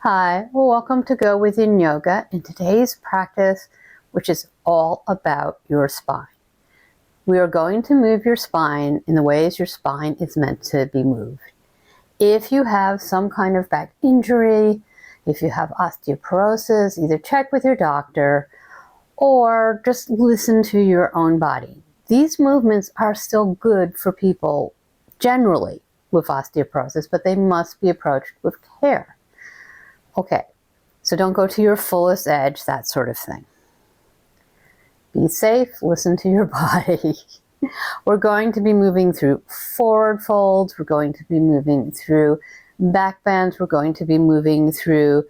Hi, well, welcome to Go with Yin Yoga in today's practice, which is all about your spine. We are going to move your spine in the ways your spine is meant to be moved. If you have some kind of back injury, if you have osteoporosis, either check with your doctor or just listen to your own body. These movements are still good for people generally with osteoporosis, but they must be approached with care. Okay, so don't go to your fullest edge, that sort of thing. Be safe, listen to your body. We're going to be moving through forward folds, we're going to be moving through back bends, we're going to be moving through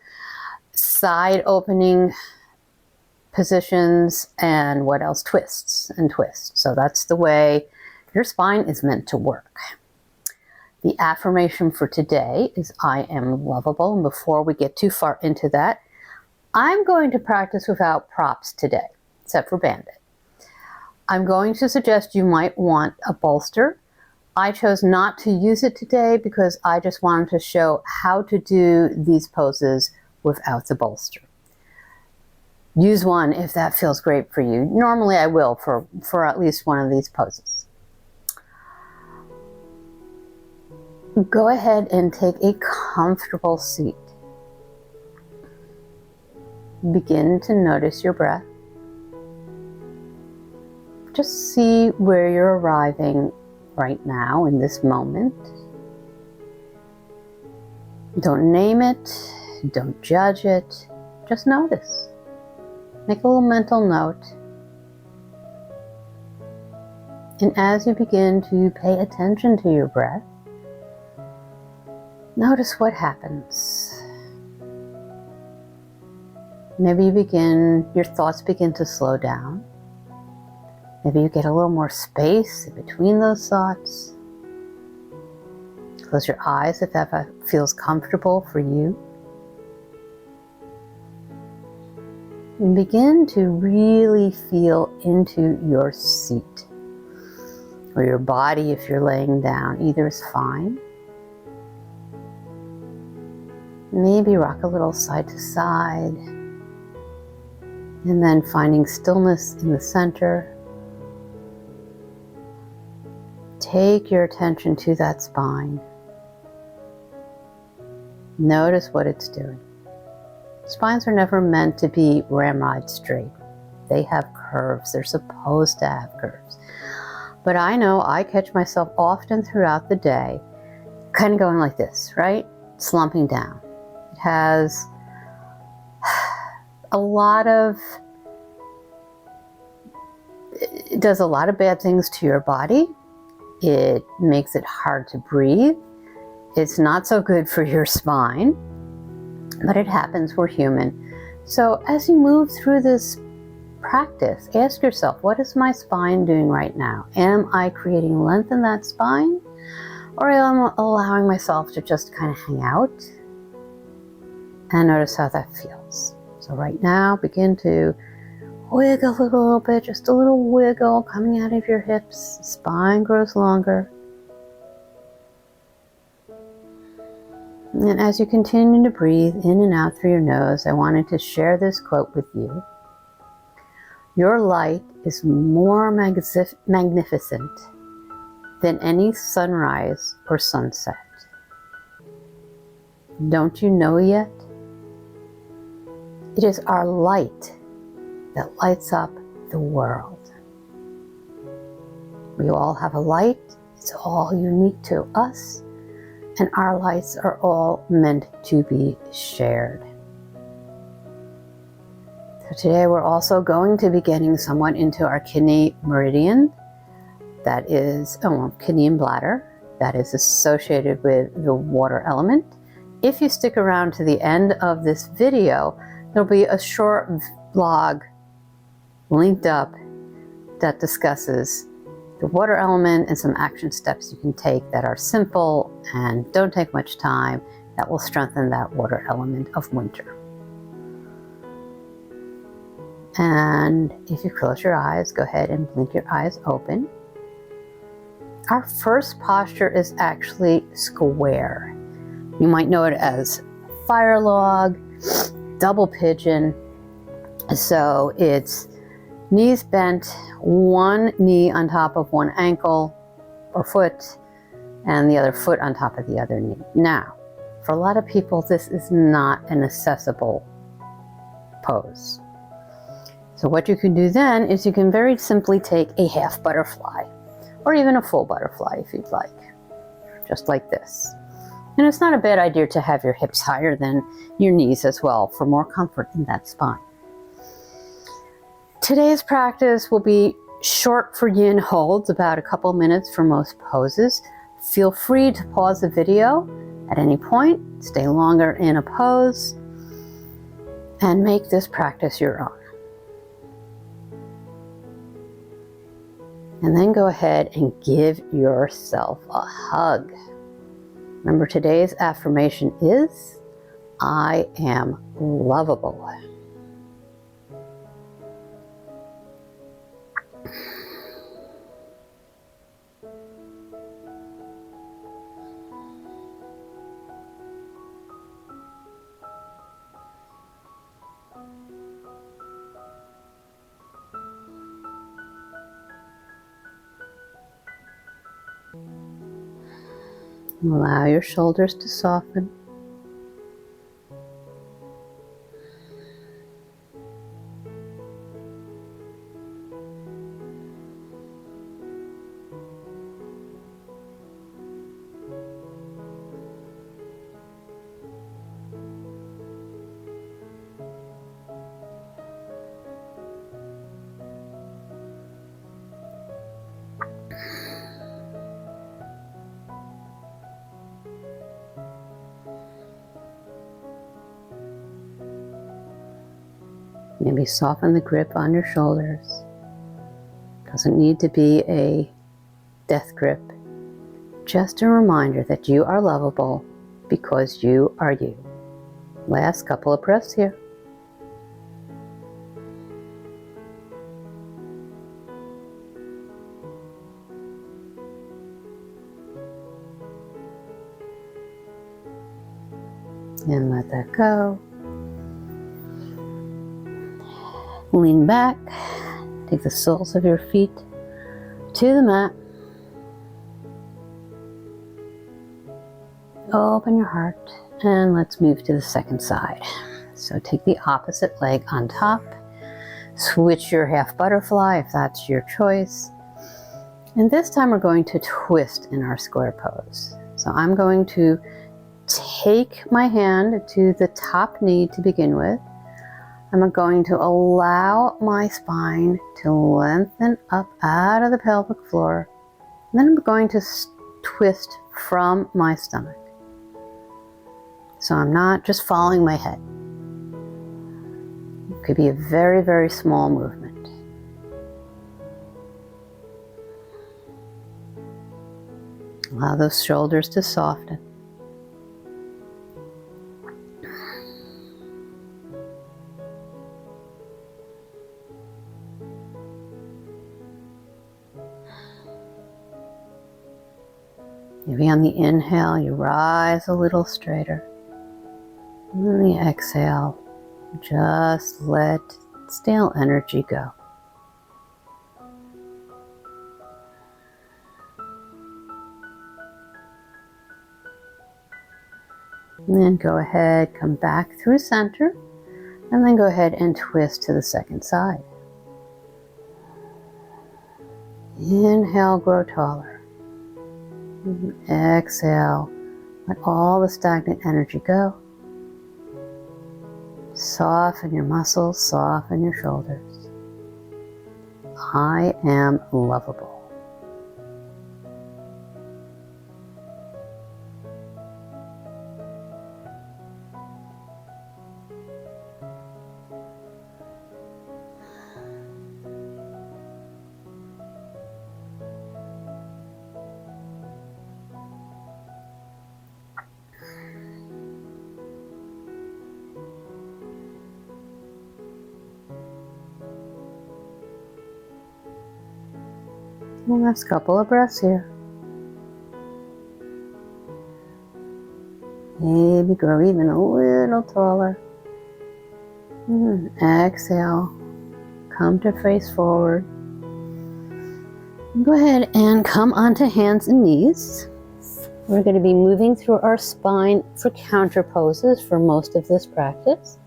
side opening positions, and what else? Twists and twists. So that's the way your spine is meant to work. The affirmation for today is I am lovable. And before we get too far into that, I'm going to practice without props today, except for Bandit. I'm going to suggest you might want a bolster. I chose not to use it today because I just wanted to show how to do these poses without the bolster. Use one if that feels great for you. Normally I will for at least one of these poses. Go ahead and take a comfortable seat. Begin to notice your breath. Just see where you're arriving right now in this moment. Don't name it, don't judge it, just notice. Make a little mental note. And as you begin to pay attention to your breath, notice what happens. Maybe your thoughts begin to slow down. Maybe you get a little more space in between those thoughts. Close your eyes if that feels comfortable for you. And begin to really feel into your seat or your body if you're laying down. Either is fine. Maybe rock a little side to side, and then finding stillness in the center. Take your attention to that spine. Notice what it's doing. Spines are never meant to be ramrod straight. They have curves. They're supposed to have curves. But I know I catch myself often throughout the day kind of going like this, right? Slumping down. It has it does a lot of bad things to your body. It makes it hard to breathe. It's not so good for your spine, but it happens, we're human. So as you move through this practice, ask yourself, what is my spine doing right now? Am I creating length in that spine? Or am I allowing myself to just kind of hang out? And notice how that feels. So right now, begin to wiggle a little bit, just a little wiggle coming out of your hips. Spine grows longer. And as you continue to breathe in and out through your nose, I wanted to share this quote with you. Your light is more magnificent than any sunrise or sunset. Don't you know yet? It is our light that lights up the world. We all have a light. It's all unique to us, and our lights are all meant to be shared. So today we're also going to be getting somewhat into our kidney meridian, that is, kidney and bladder, that is associated with the water element. If you stick around to the end of this video, there'll be a short vlog linked up that discusses the water element and some action steps you can take that are simple and don't take much time that will strengthen that water element of winter. And if you close your eyes, go ahead and blink your eyes open. Our first posture is actually square. You might know it as fire log, double pigeon. So it's knees bent, one knee on top of one ankle or foot, and the other foot on top of the other knee. Now, for a lot of people, this is not an accessible pose. So what you can do then is you can very simply take a half butterfly, or even a full butterfly if you'd like, just like this. And it's not a bad idea to have your hips higher than your knees as well for more comfort in that spine. Today's practice will be short for yin holds, about a couple minutes for most poses. Feel free to pause the video at any point, stay longer in a pose, and make this practice your own. And then go ahead and give yourself a hug. Remember, today's affirmation is, I am lovable. Allow your shoulders to soften. Maybe soften the grip on your shoulders. Doesn't need to be a death grip. Just a reminder that you are lovable because you are you. Last couple of breaths here. And let that go. Lean back, take the soles of your feet to the mat. Open your heart, and let's move to the second side. So take the opposite leg on top, switch your half butterfly if that's your choice. And this time we're going to twist in our square pose. So I'm going to take my hand to the top knee to begin with. I'm going to allow my spine to lengthen up out of the pelvic floor. And then I'm going to twist from my stomach. So I'm not just following my head. It could be a very, very small movement. Allow those shoulders to soften. Maybe on the inhale, you rise a little straighter. And on the exhale, just let stale energy go. And then go ahead, come back through center, and then go ahead and twist to the second side. Inhale, grow taller. Exhale, let all the stagnant energy go. Soften your muscles, soften your shoulders. I am lovable. Last couple of breaths here. maybe grow even a little taller. Exhale, come to face forward. Go ahead and come onto hands and knees. We're going to be moving through our spine for counter poses for most of this practice.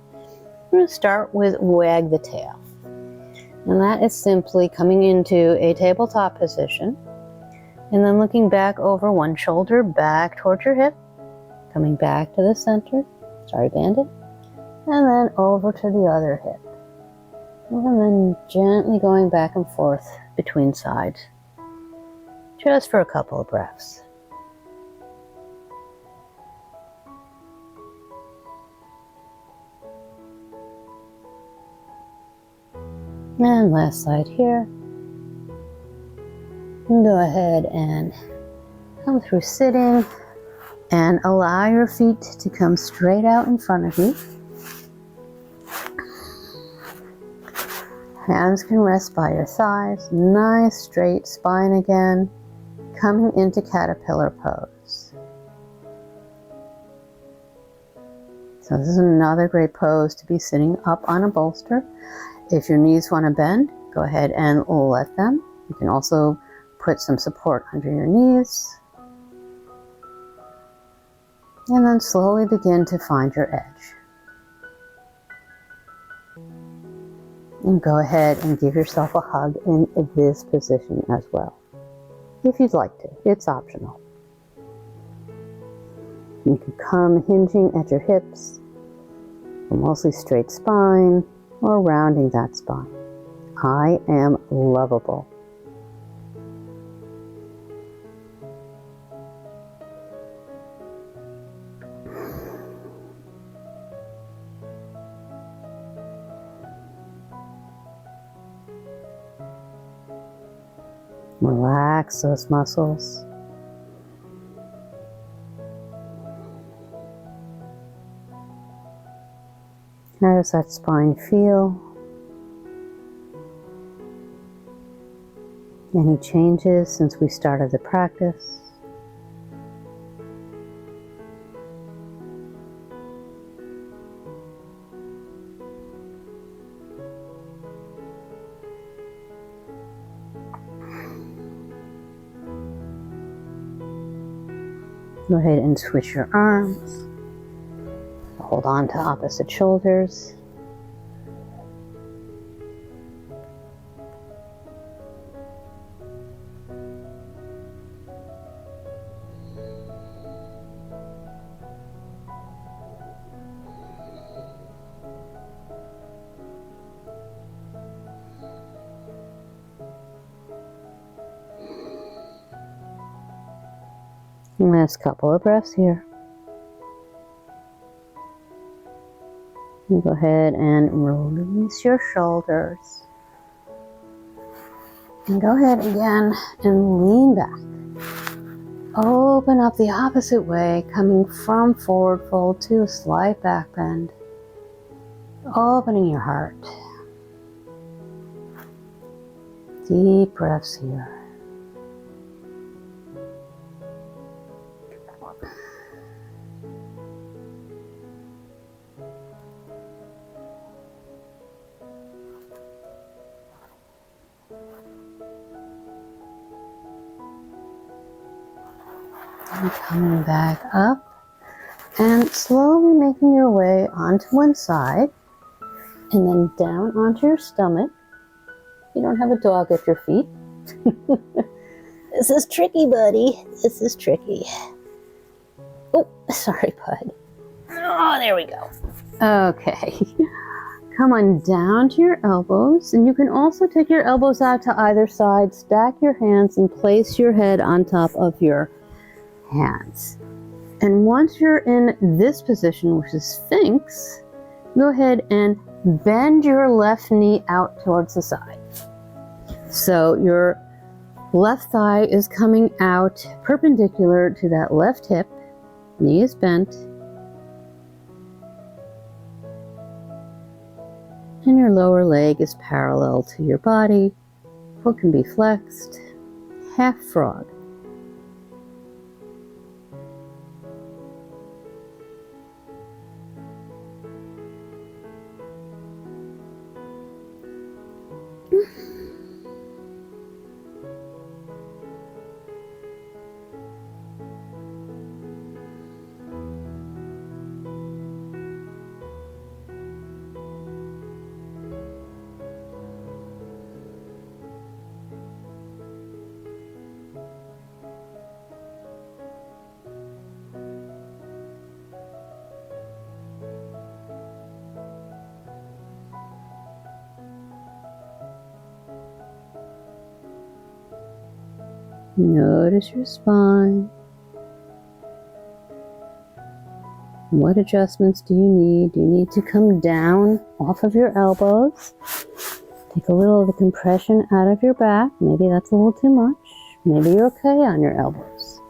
We're going to start with wag the tail. And that is simply coming into a tabletop position and then looking back over one shoulder, back towards your hip, coming back to the center, sorry bandit, and then over to the other hip. And then gently going back and forth between sides, just for a couple of breaths. And last side here. And go ahead and come through sitting and allow your feet to come straight out in front of you. Hands can rest by your thighs. Nice straight spine again. Coming into caterpillar pose. So this is another great pose to be sitting up on a bolster. If your knees want to bend, go ahead and let them. You can also put some support under your knees. And then slowly begin to find your edge. And go ahead and give yourself a hug in this position as well. If you'd like to, it's optional. You can come hinging at your hips, a mostly straight spine, or rounding that spine. I am lovable. Relax those muscles. How does that spine feel? Any changes since we started the practice? Go ahead and switch your arms. Hold on to opposite shoulders. Last couple of breaths here. And go ahead and release your shoulders. And go ahead again and lean back. Open up the opposite way, coming from forward fold to a slight back bend. Opening your heart. Deep breaths here. And coming back up and slowly making your way onto one side and then down onto your stomach. You don't have a dog at your feet. This is tricky, buddy. This is tricky. Oh, sorry, bud. Oh, there we go. Okay. Come on down to your elbows, and you can also take your elbows out to either side, stack your hands, and place your head on top of your hands. And once you're in this position, which is Sphinx, go ahead and bend your left knee out towards the side. So your left thigh is coming out perpendicular to that left hip, knee is bent, and your lower leg is parallel to your body. Foot can be flexed, half frog. Notice your spine. What adjustments do you need? Do you need to come down off of your elbows? Take a little of the compression out of your back. Maybe that's a little too much. Maybe you're okay on your elbows.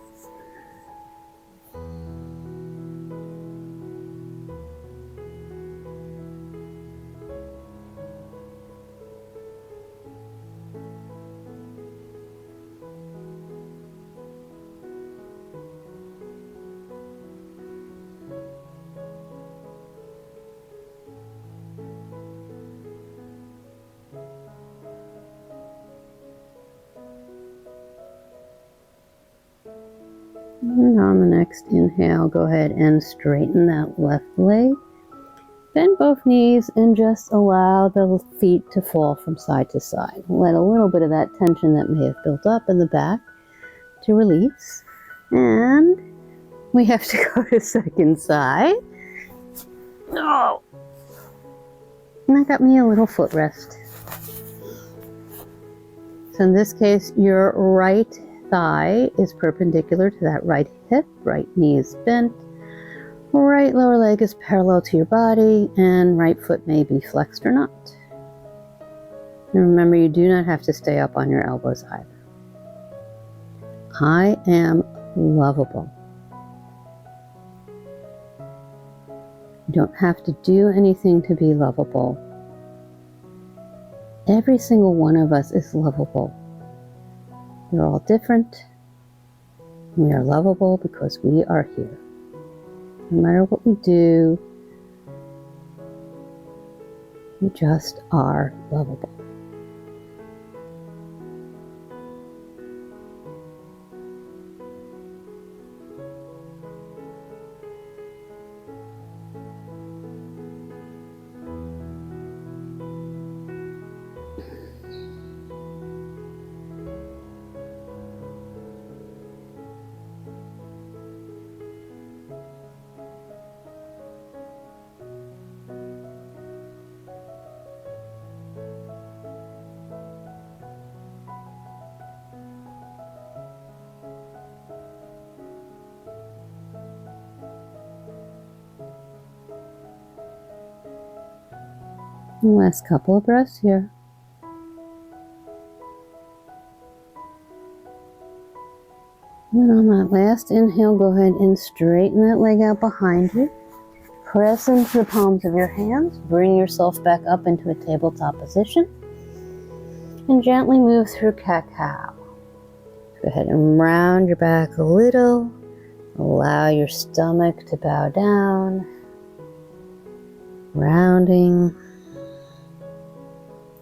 And on the next inhale, go ahead and straighten that left leg. Bend both knees and just allow the feet to fall from side to side. Let a little bit of that tension that may have built up in the back to release. And we have to go to second side. Oh! And that got me a little footrest. So in this case, your right thigh is perpendicular to that right hip, right knee is bent, right lower leg is parallel to your body, and right foot may be flexed or not. And remember, you do not have to stay up on your elbows either. I am lovable. You don't have to do anything to be lovable. Every single one of us is lovable. We're all different. We are lovable because we are here. No matter what we do, we just are lovable. Last couple of breaths here. And on that last inhale, go ahead and straighten that leg out behind you. Press into the palms of your hands. Bring yourself back up into a tabletop position. And gently move through cat-cow. Go ahead and round your back a little. Allow your stomach to bow down. Rounding.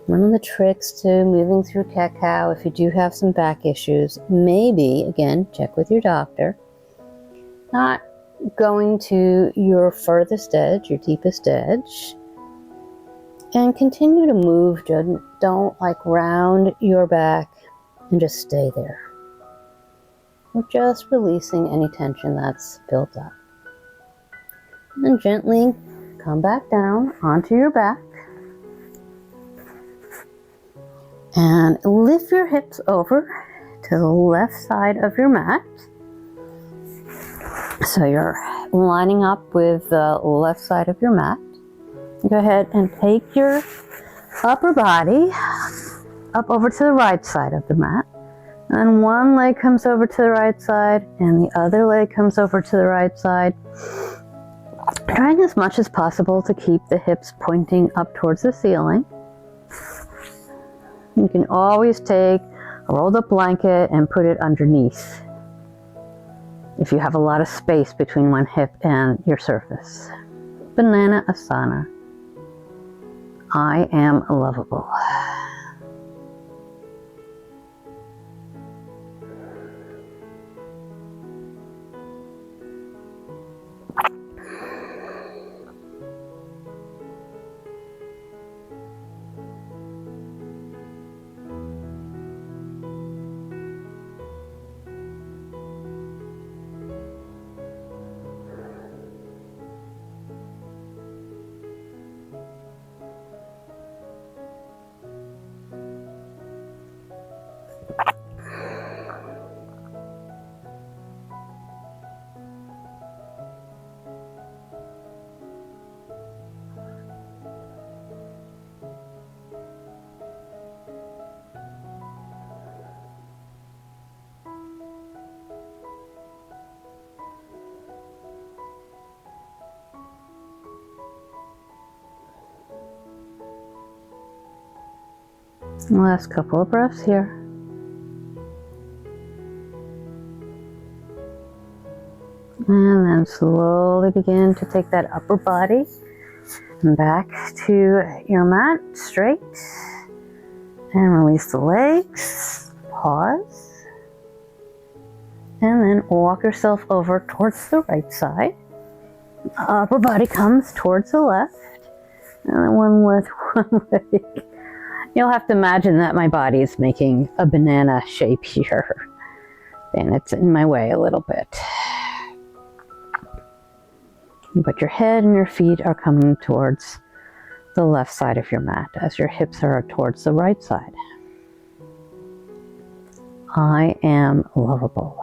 One of the tricks to moving through cat-cow, if you do have some back issues, maybe, again, check with your doctor, not going to your furthest edge, your deepest edge, and continue to move. Don't like round your back and just stay there. We're just releasing any tension that's built up. And then gently come back down onto your back. And lift your hips over to the left side of your mat. So you're lining up with the left side of your mat. Go ahead and take your upper body up over to the right side of the mat. And then one leg comes over to the right side and the other leg comes over to the right side. Trying as much as possible to keep the hips pointing up towards the ceiling. You can always take a rolled up blanket and put it underneath if you have a lot of space between one hip and your surface. Bananasana. I am lovable. Last couple of breaths here. And then slowly begin to take that upper body back to your mat, straight. And release the legs. Pause. And then walk yourself over towards the right side. Upper body comes towards the left. And then one with one leg. You'll have to imagine that my body is making a banana shape here. And it's in my way a little bit. But your head and your feet are coming towards the left side of your mat as your hips are towards the right side. I am lovable.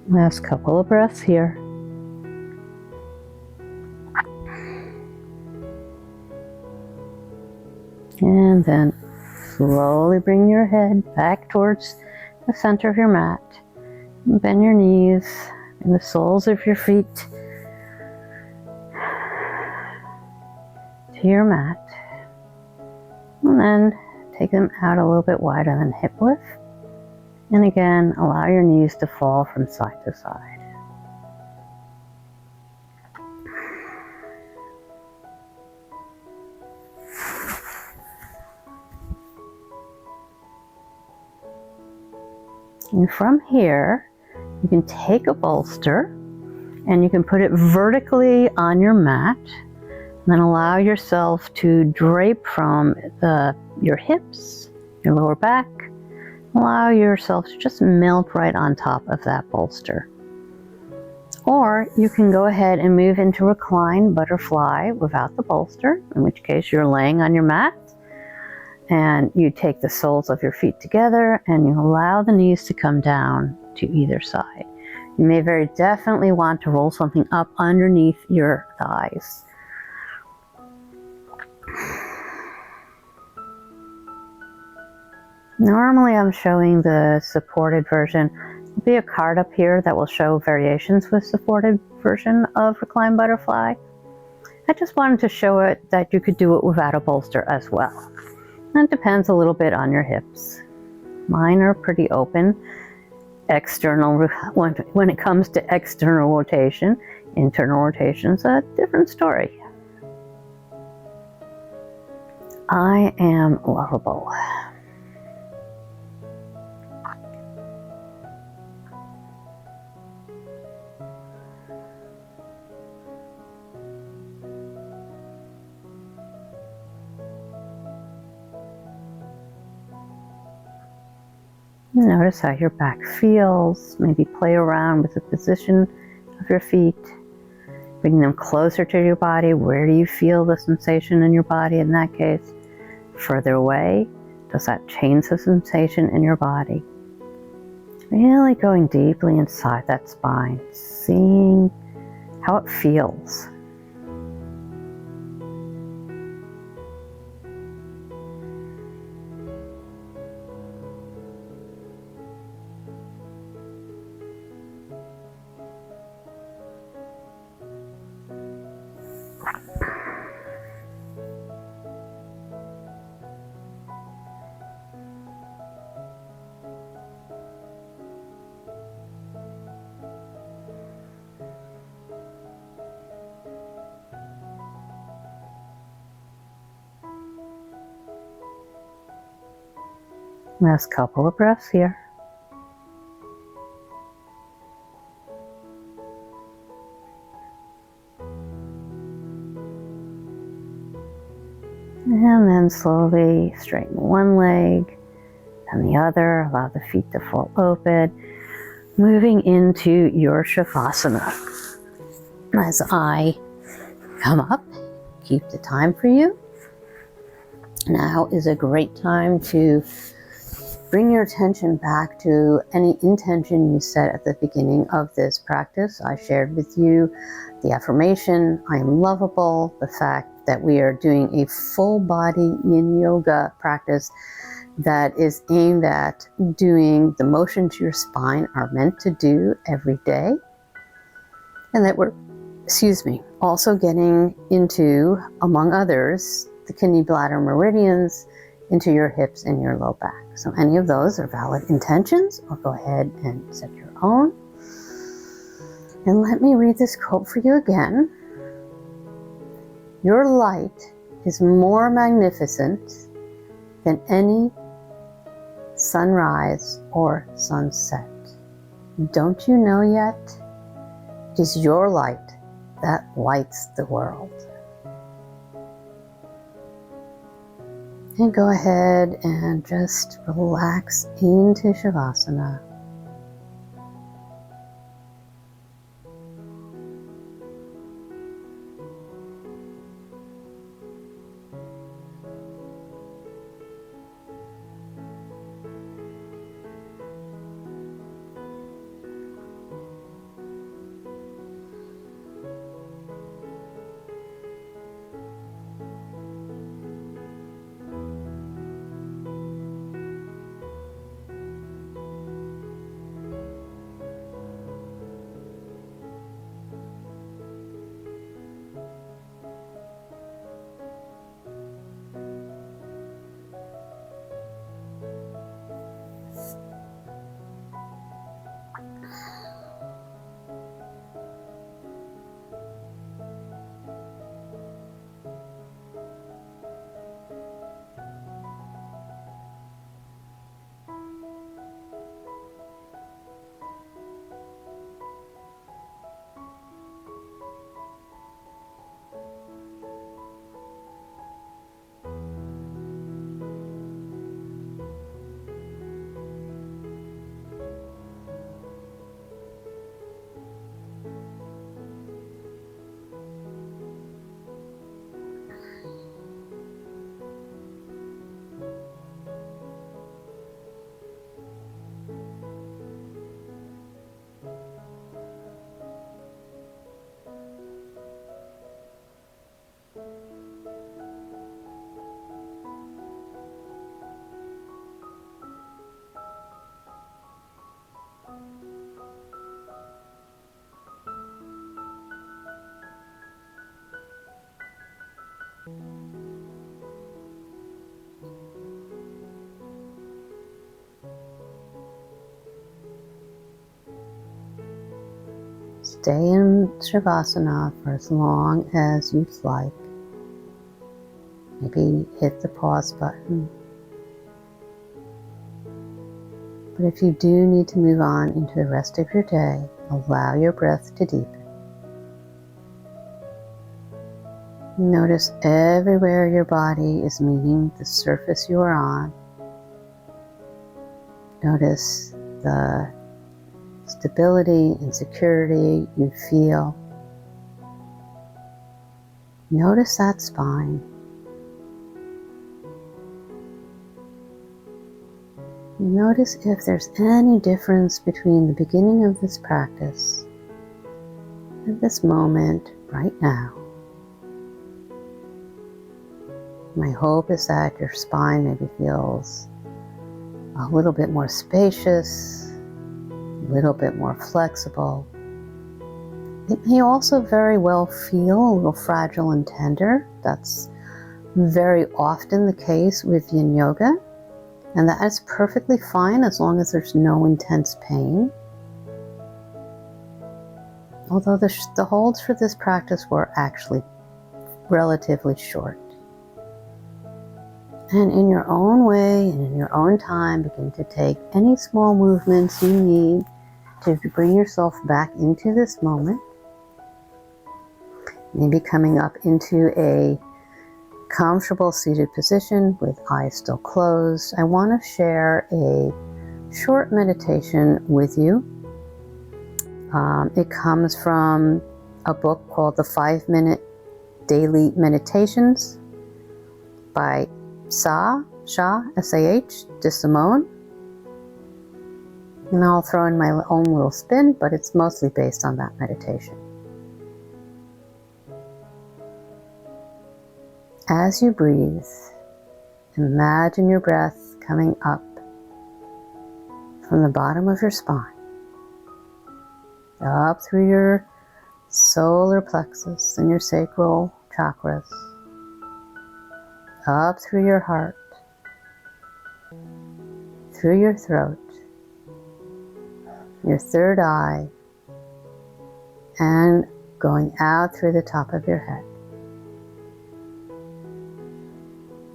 Last couple of breaths here. And then slowly bring your head back towards the center of your mat. And bend your knees and the soles of your feet to your mat. And then take them out a little bit wider than hip width. And again, allow your knees to fall from side to side. And from here, you can take a bolster and you can put it vertically on your mat. And then allow yourself to drape from your hips, your lower back. Allow yourself to just melt right on top of that bolster. Or you can go ahead and move into recline butterfly without the bolster, in which case you're laying on your mat and you take the soles of your feet together and you allow the knees to come down to either side. You may very definitely want to roll something up underneath your thighs. Normally I'm showing the supported version. There'll be a card up here that will show variations with supported version of reclined butterfly. I just wanted to show it that you could do it without a bolster as well. And it depends a little bit on your hips. Mine are pretty open. External, when it comes to external rotation, internal rotation's a different story. I am lovable. Notice how your back feels. Maybe play around with the position of your feet. Bring them closer to your body. Where do you feel the sensation in your body in that case? Further away? Does that change the sensation in your body? Really going deeply inside that spine, seeing how it feels. Last couple of breaths here. And then slowly straighten one leg and the other. Allow the feet to fall open. Moving into your Savasana. As I come up, keep the time for you. Now is a great time to bring your attention back to any intention you set at the beginning of this practice. I shared with you the affirmation, I am lovable, the fact that we are doing a full body Yin Yoga practice that is aimed at doing the motions your spine are meant to do every day. And that we're, also getting into, among others, the kidney bladder meridians into your hips and your low back. So any of those are valid intentions, or go ahead and set your own. And let me read this quote for you again. Your light is more magnificent than any sunrise or sunset. Don't you know yet? It is your light that lights the world. And go ahead and just relax into Savasana. Stay in Savasana for as long as you'd like. Maybe hit the pause button. But if you do need to move on into the rest of your day, allow your breath to deepen. Notice everywhere your body is meeting the surface you are on. Notice the stability and security you feel. Notice that spine. Notice if there's any difference between the beginning of this practice and this moment right now. My hope is that your spine maybe feels a little bit more spacious, a little bit more flexible. It may also very well feel a little fragile and tender. That's very often the case with Yin Yoga, and that is perfectly fine as long as there's no intense pain. Although the holds for this practice were actually relatively short. And in your own way and in your own time, begin to take any small movements you need to bring yourself back into this moment. Maybe coming up into a comfortable seated position with eyes still closed. I want to share a short meditation with you. It comes from a book called The 5-Minute Daily Meditations by Shah, S-A-H, DeSimone. And I'll throw in my own little spin, but it's mostly based on that meditation. As you breathe, imagine your breath coming up from the bottom of your spine, up through your solar plexus and your sacral chakras, up through your heart, through your throat, your third eye, and going out through the top of your head.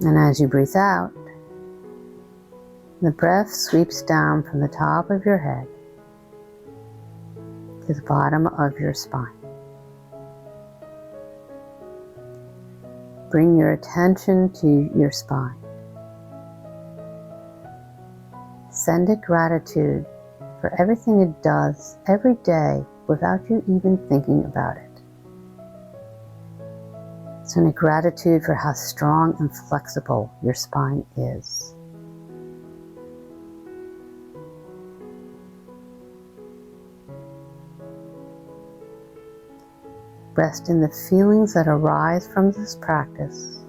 And as you breathe out, the breath sweeps down from the top of your head to the bottom of your spine. Bring your attention to your spine. Send it gratitude for everything it does every day without you even thinking about it. Send a gratitude for how strong and flexible your spine is. Rest in the feelings that arise from this practice,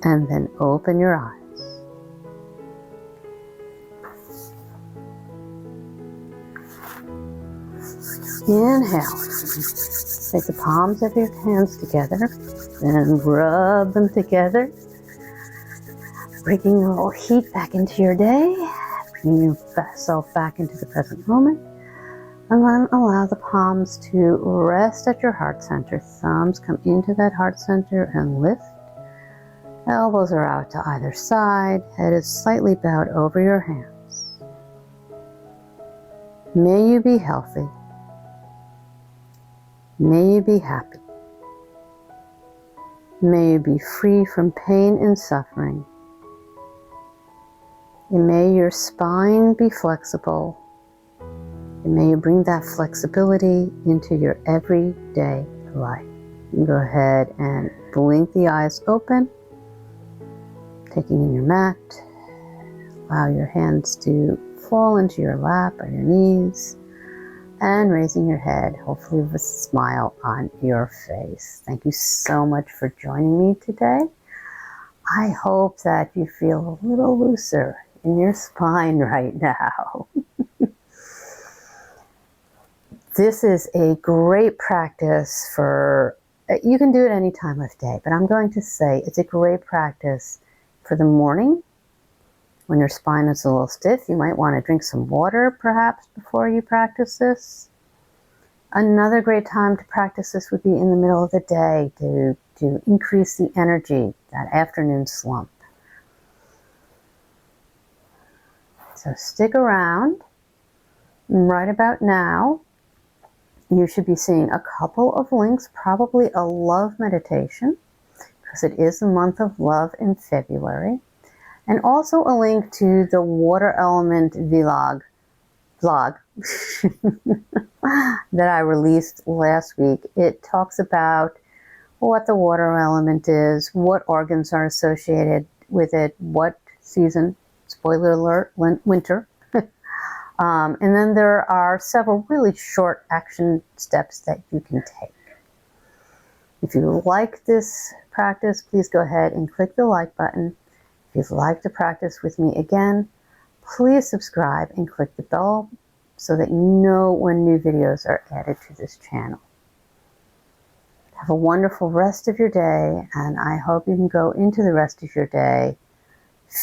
and then open your eyes. Inhale. Take the palms of your hands together and rub them together, bringing a little heat back into your day, bringing yourself back into the present moment, and then allow the palms to rest at your heart center. Thumbs come into that heart center and lift. Elbows are out to either side. Head is slightly bowed over your hands. May you be healthy. May you be happy. May you be free from pain and suffering. And may your spine be flexible. And may you bring that flexibility into your everyday life. You can go ahead and blink the eyes open, taking in your mat. Allow your hands to fall into your lap or your knees. And raising your head, hopefully with a smile on your face. Thank you so much for joining me today. I hope that you feel a little looser in your spine right now. This is a great practice for, you can do it any time of day, but I'm going to say it's a great practice for the morning. When your spine is a little stiff, you might want to drink some water perhaps before you practice this. Another great time to practice this would be in the middle of the day to increase the energy, that afternoon slump. So stick around. Right about now, you should be seeing a couple of links, probably a love meditation, because it is the month of love in February. And also a link to the water element vlog that I released last week. It talks about what the water element is, what organs are associated with it, what season, spoiler alert, winter. And then there are several really short action steps that you can take. If you like this practice, please go ahead and click the like button. If you'd like to practice with me again, please subscribe and click the bell so that you know when new videos are added to this channel. Have a wonderful rest of your day, and I hope you can go into the rest of your day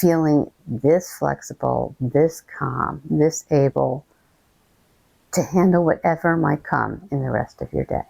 feeling this flexible, this calm, this able to handle whatever might come in the rest of your day.